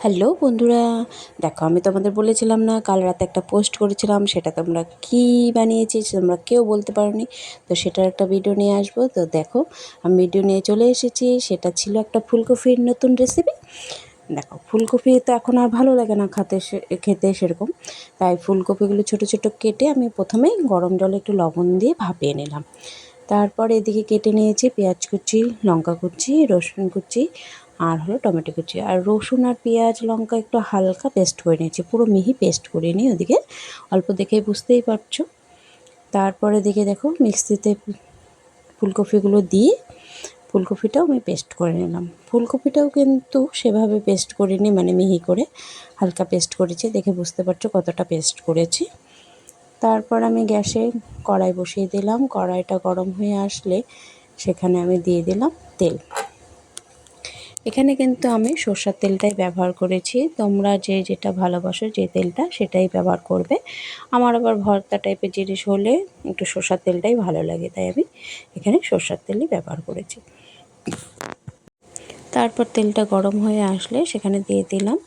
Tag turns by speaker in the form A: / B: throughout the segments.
A: Hello বন্ধুরা, দেখো আমি তোমাদের বলেছিলাম না কাল রাতে একটা পোস্ট করেছিলাম, সেটা তোমরা কী বানিয়েছি তোমরা কেউ বলতে পারোনি। তো সেটার একটা ভিডিও নিয়ে আসবো। তো দেখো আমি ভিডিও নিয়ে চলে এসেছি। সেটা ছিল একটা ফুলকপির নতুন রেসিপি। দেখো ফুলকপি তো এখন আর ভালো লাগে না খেতে সেরকম, তাই ফুলকপিগুলো ছোট ছোট কেটে আমি প্রথমেই গরম জলে একটু লবণ দিয়ে ভাপিয়ে নিলাম। তারপর এদিকে কেটে নিয়েছি পেঁয়াজ কুচি, লঙ্কা কুচি, রসুন কুচি আর হলো টমেটো কুচি। আর রসুন আর পেঁয়াজ লঙ্কা একটু হালকা পেস্ট করে নিয়েছি, পুরো মিহি পেস্ট করে নিই ওদিকে, অল্প দেখেই বুঝতেই পারছো। তারপরে দিকে দেখো মিক্সিতে ফুলকপিগুলো দিয়ে ফুলকপিটাও আমি পেস্ট করে নিলাম। ফুলকপিটাও কিন্তু সেভাবে পেস্ট করিনি, মানে মিহি করে হালকা পেস্ট করেছি, দেখে বুঝতে পারছো কতটা পেস্ট করেছি। তারপর আমি গ্যাসে কড়াই বসিয়ে দিলাম। কড়াইটা গরম হয়ে আসলে সেখানে আমি দিয়ে দিলাম তেল। এখানে কিন্তু আমি সর্ষের তেলটাই ব্যবহার করেছি, তোমরা যে যেটা ভালোবাসো যে তেলটা সেটাই ব্যবহার করবে। আমার আবার ভর্তা টাইপের জিনিস হলে একটু সর্ষের তেলটাই ভালো লাগে, তাই আমি এখানে সর্ষের তেলই ব্যবহার করেছি। তারপর তেলটা গরম হয়ে আসলে সেখানে দিয়ে দিলাম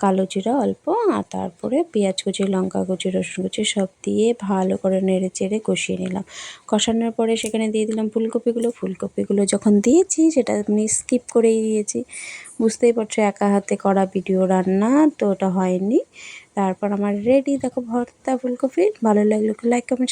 A: কালো জিরা অল্প, আর তারপরে পেঁয়াজ কুচি, লঙ্কা কুচি, রসুন কুচি সব দিয়ে ভালো করে নেড়ে চেড়ে কষিয়ে নিলাম। কষানোর পরে সেখানে দিয়ে দিলাম ফুলকপিগুলো যখন দিয়েছি সেটা আমি স্কিপ করেই দিয়েছি, বুঝতেই পারছো একা হাতে করা ভিডিও রান্না তো ওটা হয়নি। তারপর আমার রেডি, দেখো ভর্তা ফুলকপি। ভালো লাগলো লাইক কমেন্ট